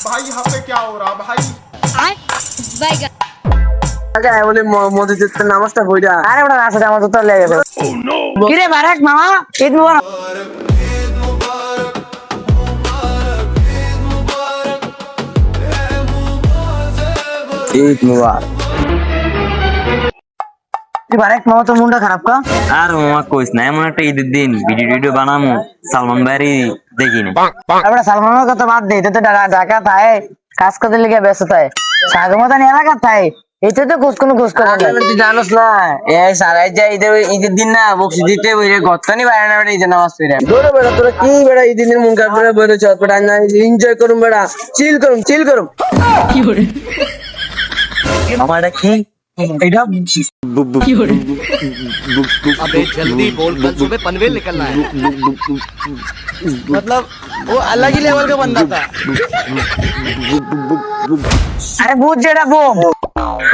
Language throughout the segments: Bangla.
भाई यहाँ पे क्या हो रहा भाई? আগে বলে মসজিদে নামাজটা পড়া আরে ওটা রাস্তা আমার তো লেগে গেছে কিরে বারেক মামা ঈদ মুবারক ঈদ মুবারক কি বারেক মামা তো মুন্ডা খারাপ কা আর মামা কইস না এমন একটা ঈদের দিন ভিডিও বানামু সালমান ভাইয়েরই দেখিনি আমরা সালমানের কথা বাদ দেই তো ঢাকা থাকে কাজ করতে লিগে ব্যস্ত থাকে সাগমতান এলাকা থাকে এতে তো কোনো খোঁজ খবর নাই তুই জানোস না এই সারাই যা ঈদের দিন না বকশি দিতে বইরে গত্তানি বাইরে না বেটা ঈদের নামাজ পড়া দৌড়ে বেটা তোরা কি বেটা ঈদের দিন মন কাট বেটা বইরে চট বেটা না এনজয় করুম বেটা চিল করুম কি করে আমার এটা কি এটা अबे जल्दी बोल कल सुबह पनवेल निकलना है मतलब वो अलग ही लेवल का बंदा था আরে বুঝ যেটা বোম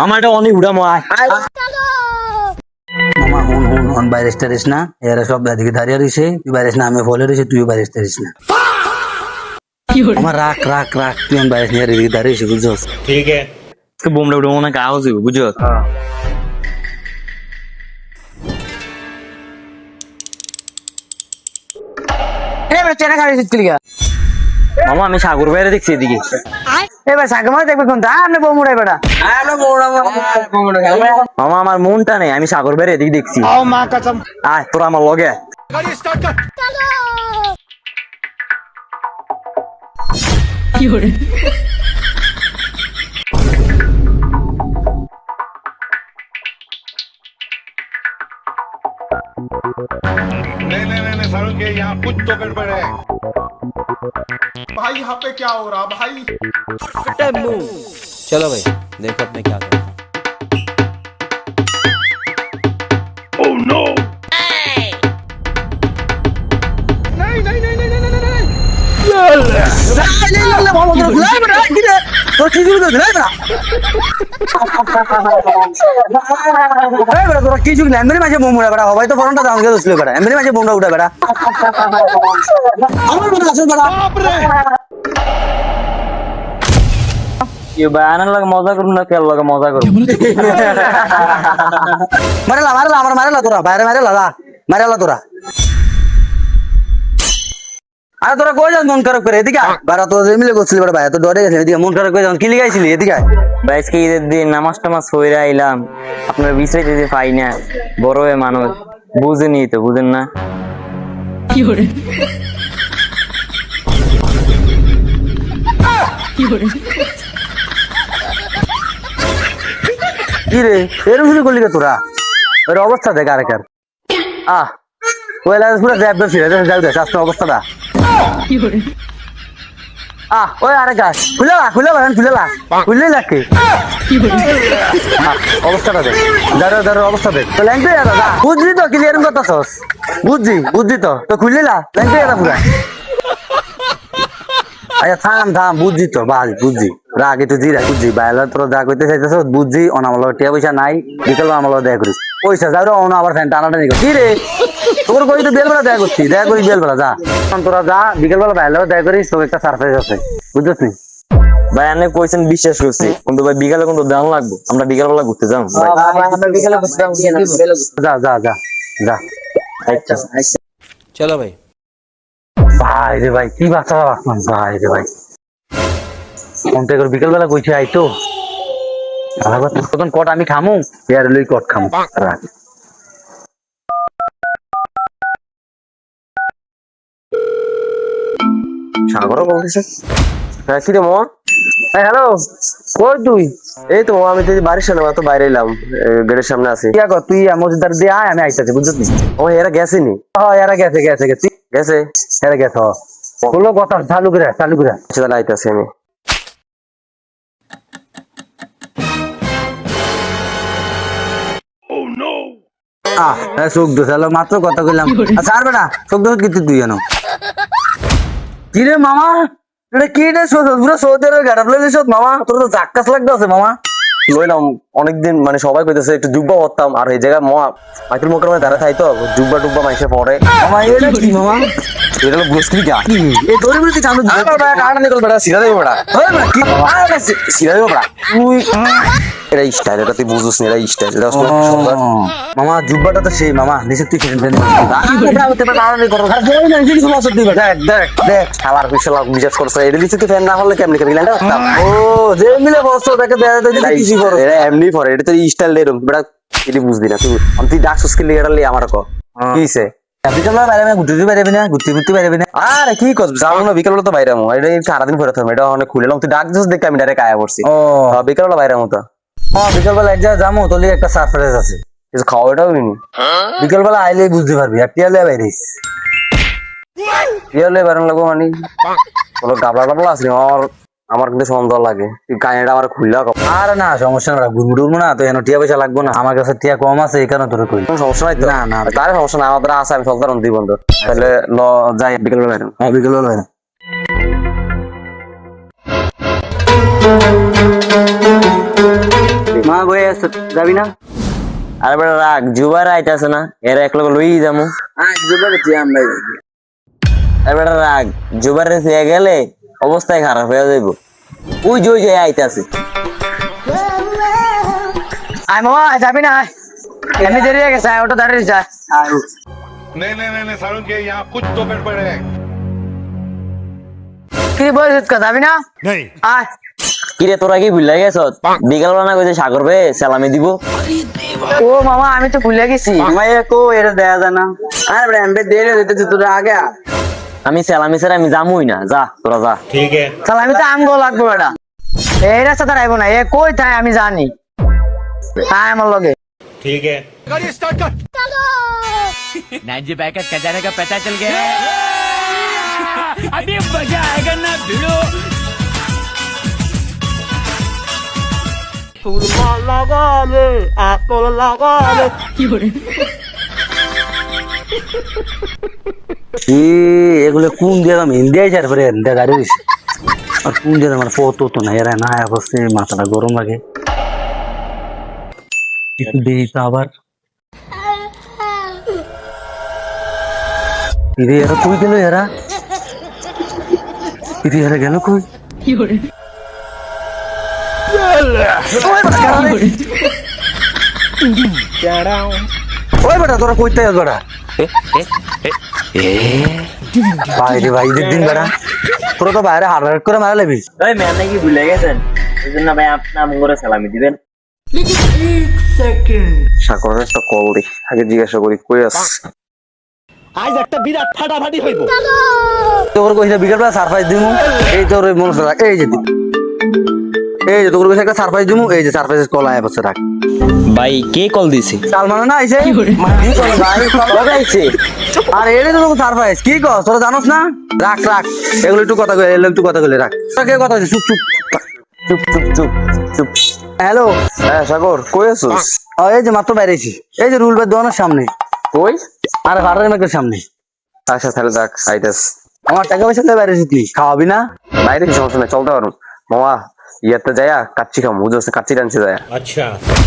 আমার এটা অনেক উড়া মায় মামা হুন বাইরেস টারিস না এরা সব দাদিকে দাঁড়িয়ে রয়েছে তুই বাইরেস না আমি ফলে রয়েছে তুইও বাইরেস টারিস না আমার রাখ তুই বাইরেস নিয়ে এদিকে দাঁড়িয়েছি বুঝছস বোমটা উঠে মনে কাগজ বুঝো এবার চেনা খালি সিট লিগা মামা আমি সাগর ভাইয়ের দেখছি এদিকে এবার সাগমত দেখবে কোনটা আপনি বোম উড়াই বেটা আরে বড় মামা আমার মনটা নেই আমি সাগর ভাইয়ের এদিকে দেখছি আয় তোরা আমার লগে আয়। नहीं सारुण के यहाँ कुछ तो गड़बड़ है भाई यहाँ पे क्या हो रहा भाई? चलो भाई देखो अब मैं क्या करता हूँ তোর কি যুগ ধরে বেটা এই বেটা তোর কি যুগ না এমনি মাঝে বোম উড়াই বেটা সবাই তো ফোনটা দাম দিয়ে দছিল বেটা এমনি মাঝে বোমটা উড়াই বেটা আমার বেটা আসল বেটা ये बयान लग मजा करूँ ना क्या लगा मजा करूँ মারেলা আমার মারেলা তোরা বাইরে মারেলা তোরা আরে তোরা কই যাস মন খারাপ করে এদিকে বারা তো মিলে করছিলি বেটা ভাই তো ডরে গেছিলি এদিকে মন খারাপ করে যখন কি লিগাইছিলি এদিকে ভাই আজকে ঈদের দিন নামাজ টামাজ হইরা আইলাম আপনার বিষয় দিতে পাই না বড় হয়ে মানুষ বুঝেনি তো বুঝেন না কি রে এরকম শুরু করলি তোরা ওর অবস্থা দেখ আরেকার ওই পুরো গ্যাপ ধরছি যাও দেখ আজকের অবস্থাটা ওই আরে গাছ খুলে লাগে অবস্থাটা দেখ দাঁড়ো অবস্থা দেখ তো ল্যাংটে দাদা বুঝলি তো কি এরকম করতেছস বুঝছি তো খুললিলা ল্যাংটে দাদা পুরা আচ্ছা থাম বুঝছি তো বুঝছি রাগ একটু জিরা বুঝছি বাইরে তোর যা করতে চাইতেছ বুঝছি অনামাল টিয়া পয়সা নাই বিকেল আমল দেখা করিস পয়সা যাও অন আবার ফ্যান টানাটা নিকো কি রে তোর কই তো বেলবেলা দেখা করছি দেখা করিস বেলবেলা যা তোরা যা বিকেলবেলা বাইরে দেখা করিস তোর একটা সারপ্রাইজ আছে বুঝছিস নি ভাই আপনি কইছেন বিশ্বাস করছি কিন্তু ভাই বিকালে কিন্তু দাম লাগবে আমরা বিকালবেলা ঘুরতে যাবো যা আচ্ছা चलो भाई ভাই রে ভাই কি বাচ্চা ভাই রে ভাই কোনটা করে বিকেলবেলা কইছে আইতো তখন কট আমি খামু এর লই কট খামু রাখ সাগরও বলতেছে হ্যাঁ কি রে মো হ্যালো কই তুই এই তো আমি তো বাড়ির সামনে তো বাইরে এলাম গেটের সামনে আছি কি কর তুই মসজিদার দিয়ে আয় আমি আইতাছি বুঝছিস ও এরা গেছেনি এরা গেছে গেছে এরা গেছে বললো কথা চালু করে সেটা আইতাছি আমি চোখ দোষালো মাত্র কথা কইলাম আচ্ছা আর বেটা চোখ দোষ কিন্তু তুই জানো কি রে মামা এটা কি রে পুরো সৌদের গাড়া ফেলে মামা তোর তো জাক্কাস লাগতে আছে মামা লইলাম অনেকদিন মানে সবাই কইতেছে একটু জুব্বা করতাম আর এই জায়গায় মাইতুল মোকারমে দাঁড়া থাই তো জুব্বা টুব্বা মাইসে পড়ে মামা এটা কি মামা এটা হলো বুঝকি গা এই দৌড়ে বলতে চাঁদ কাটা নিকল বেটা সিরা দেবো বেটা সিরা দেবো বেটা তুই এটা স্টাইল এটা তুই বুঝছিস না এটা স্টাইল এটা আসলে সুন্দর মামা জুব্বাটা তো সেই মামা নিচে তুই ফেরেন দেখ দেখ দেখ খাবার বিশাল বিশ্বাস করছে এটা নিচে তুই ফ্যান না হলে কেমনি কেমনি এটা ও যে মিলে বসছো তাকে দেয়া দিতে কিছু করো এটা এমনি পরে এটা তো স্টাইল এরকম বেটা এটা বুঝবি না তুই তুই ডাকছিস কি লিগার লি আমার কো কিছে বিকালবেলা বাইরে না ঘুরতে পারবি না ঘুরতে পারবি না আরে কি করছিস যাবো না বিকালবেলা তো বাইরে আমো এটা সারাদিন পরে থাকবো এটা অনেক খুলে তুই ডাক দিস দেখে আমি ডাইরেক্ট আয়া পড়ছি ও বিকালবেলা বাইরে আমো তো বিকালবেলা এক জায়গায় যাবো তোর লিগে একটা সারপ্রাইজ আছে কিছু খাওয়া এটাও নিনি বিকালবেলা আইলেই বুঝতে পারবি আর টিয়ালে বাইরে কি হলে বেরোন লাগবো মানে কোনো গাবলা টাবলা আছে আমার কিন্তু সন্দেহ লাগে তুই কাহিনীটা আমার খুললে আর না সমস্যা না ঘুরমু টুরমু না তো এনে টিয়া পয়সা লাগবো না আমার কাছে টিয়া কম আছে এই কারণে তোর কই কোনো সমস্যা নাই তো না, না। তার সমস্যা না আমাদের আছে আমি সলতার দুই বন্ধু তাহলে ল যাই বিকেলবেলা বেরোন বিকালবেলা বাইরে মা বয়ে আছে যাবি না আরে বেটা রাগ জুবার আইতাছে না এর এক লোক লই যামু জুবারে তুই আমরা আরে বেটা রাগ জুবারে থেকে গেলে অবস্থায় খারাপ হয়ে যাইব ওই যে আইতাছে আয় মামা যাবি না এমনি দেরি হয়ে গেছে ওটা দাঁড়িয়ে যা नहीं नहीं नहीं नहीं सारुण के यहाँ कुछ तो गड़बड़ है কি বলিস যাবি না नहीं আয় কিরে তোরা কি ভুলে গেছ বিকালবেলা না কইছে সাগর বে সালামি দিব ও মামা আমি তো ভুলে গেছি মাইয়া কো এটা দেয়া যায় না আরে বড় এমবে দেরি হয়ে যেতে তোর আগে আমি সালামি ছাড়া আমি যামুই না যা তোরা যা তাহলে আমি তো আমগো লাগবো এটা এই রাস্তা দাঁড়াইবো না এ কই তাই আমি জানি আয় আমার লগে गाड़ी स्टार्ट कर नानजी बैकअप खजाने का पता चल गया अभी मजा आएगा ना भिड़ो এগুলো কোন দিয়ে আমি ইন্ডিয়ায় যার পরে ইন্ডিয়া গাড়ি দিছি আর কোন দিয়ে আমার ফটো তো না এরা না অবশ্যই মাথাটা গরম লাগে একটু দেরি তো আবার ইরে এরা কই গেল এরা ইরে এরা গেল কই ওই বেটা তোরা কইতে যাস বেটা ভাই রে ভাই ঈদের দিন বেটা তোরা তো বাইরে হার্ড করে মারা লেবি ওই ম্যাম নাকি ভুলে গেছেন এই জন্য ভাই আপনার মুখে সালামি দিবেন সাগরের একটা কল দি আগে জিজ্ঞাসা করি কই আস आज একটা বিরাট ফাটাফাটি হইব তোর কইছে বিকেলবেলা সারপ্রাইজ দিমু এই তোর মনে রাখ এই যে তোর কইছে একটা সারপ্রাইজ দিমু এই যে সারপ্রাইজ কল আয়া বসে রাখ ভাই কে কল দিছে সালমান না আইছে কি কল ভাই লাগাইছে আর এরে তো সারপ্রাইজ কি কস তোরা জানোস না রাখ রাখ এগুলো একটু কথা কই এগুলো একটু কথা কইলে রাখ তোরা কে কথা চুপ চুপ চুপ চুপ চুপ চুপ হ্যালো হ্যাঁ সাগর কই আছিস এই যে মাত্র বাইরেছি এই যে রুল বেদ দোকানের সামনে কই আরে ভাড়া মেকের সামনে আচ্ছা তাহলে যাক আইতাস আমার টাকা পয়সা দিয়ে বাইরেছি তুই খাওয়াবি না বাইরে কি সমস্যা নাই চলতে পারো মামা ইয়াতে যায়া কাচ্চি খাম বুঝছ কাচ্চি টানছে যায়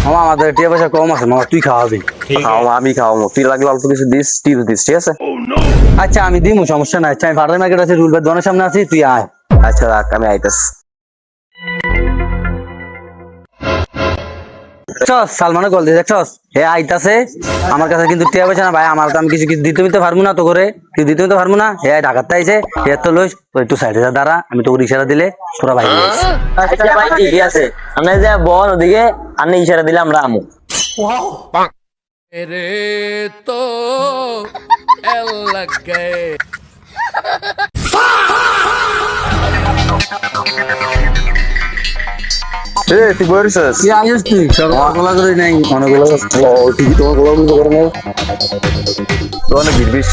মামা আমাদের টাকা পয়সা কম আছে মামা তুই খাওয়াবি খাও আমি খাওয়াবো তুই লাগলে অল্প কিছু দিস টিপস দিস ঠিক আছে আচ্ছা আমি দিমু সমস্যা নাই আচ্ছা আমি ভাড়া মার্কেট আছে রুল বেদ দোকানের সামনে আছি তুই আয় আচ্ছা রাখ আমি আইতাস দেখছস সালমানে কল দিয়ে দেখছস হে আইতাছে আমার কাছে কিন্তু টিয়া পয়সা না ভাই আমার তো আমি কিছু কিছু দিতে পারবো না তো করে তুই দিতে পারবো না হে ঢাকাতে আইছে হে তো লইস তো একটু সাইডে যা দাঁড়া আমি তো ইশারা দিলে তোরা বাইরে যাস আচ্ছা ভাই ঠিক আছে আমরা যে বল ওদিকে আপনি ইশারা দিলে আমরা আমু रे तो एल लग गए এ তুই বলছিস কি আইস তুই সব গলা করে নাই অনেকগুলো ও তুই তোমার গোলাম করে নে তো অনেক বিরবিশ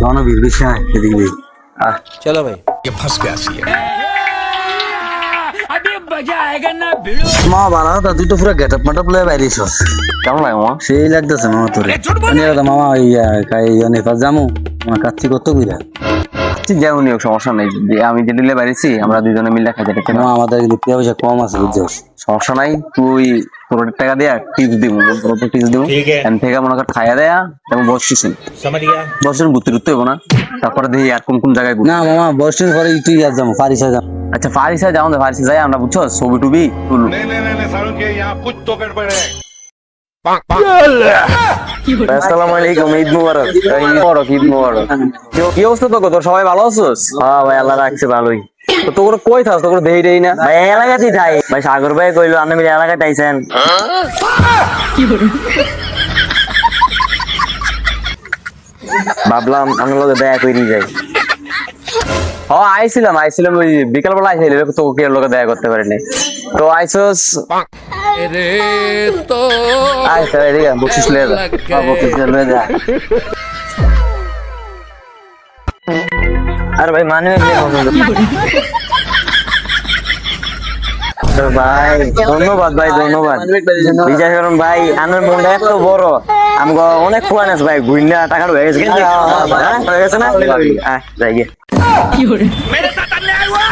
দোনো বিরবিশ না এদিকে चलो भाई ये फंस गया सी अभी मजा आएगा ना भिड़ो মা বালা তা তুই তো পুরো গেটআপ মেটআপ লয়ে বাইরে আছিস কেমন লাগে মামা সেই লাগতেছে মামা তোরে মামা ওই কাই নেপাল জামু আমার কাচ্চি কত কইরা যাচ্ছি যেমনই হোক সমস্যা নেই, আমি যে দিলে বাড়িছি আমরা দুজনে মিলে খাই যেতে মামা আমাদের কিন্তু টিয়া পয়সা কম আছে বুঝছিস? সমস্যা নাই, তুই তোর টাকা দেয়া টিপস দিব, টিপস দিব এখান থেকে মনে কর খাইয়া দেয়া এবং বসছিস বসছেন বুদ্ধি টুত্তি হবো না, তারপরে দেখি আর কোন কোন জায়গায় ঘুরবো। না মামা বসটিন পরে তুই যাবো ফারিসা যাবো। আচ্ছা ফারিসা যাও না, ফারিসা যাই আমরা বুঝছো ছবি টুবি তুলবো। नहीं सारुण के यहाँ कुछ तो गड़बड़ है। আসসালামু আলাইকুম, ঈদ মুবারক। ঈদ মুবারক। কি অবস্থা তোর? তোর সবাই ভালো আছিস? হ্যাঁ ভাই আল্লাহ রাখছে ভালোই। তো তোর কই থাকস? তোর দেই দেই না ভাই, এলাকাতেই থাই ভাই। সাগর ভাই কইলো আপনি মিলে এলাকাতে আইছেন। ভাবলাম আমার লগে দেখা করি যাই। হ্যাঁ আইছিলাম ওই বিকাল বেলা আইছিলাম, তোকে এর লগে দেখা করতে পারিনি। তো আইছস আচ্ছা এদিকে বকশিস লয়ে যা, বকশিস লয়ে যা। আরে ভাই মানে ভাই ধন্যবাদ ভাই, ধন্যবাদ বিশ্বাস করুন ভাই, আমার মনটা এত বড়, আমাকে অনেক খোয়ান আছে ভাই, গুইনা টাকা হয়ে গেছে কিন্তু হয়ে গেছে না যাই গিয়ে। मेरे साथ अन्याय हुआ।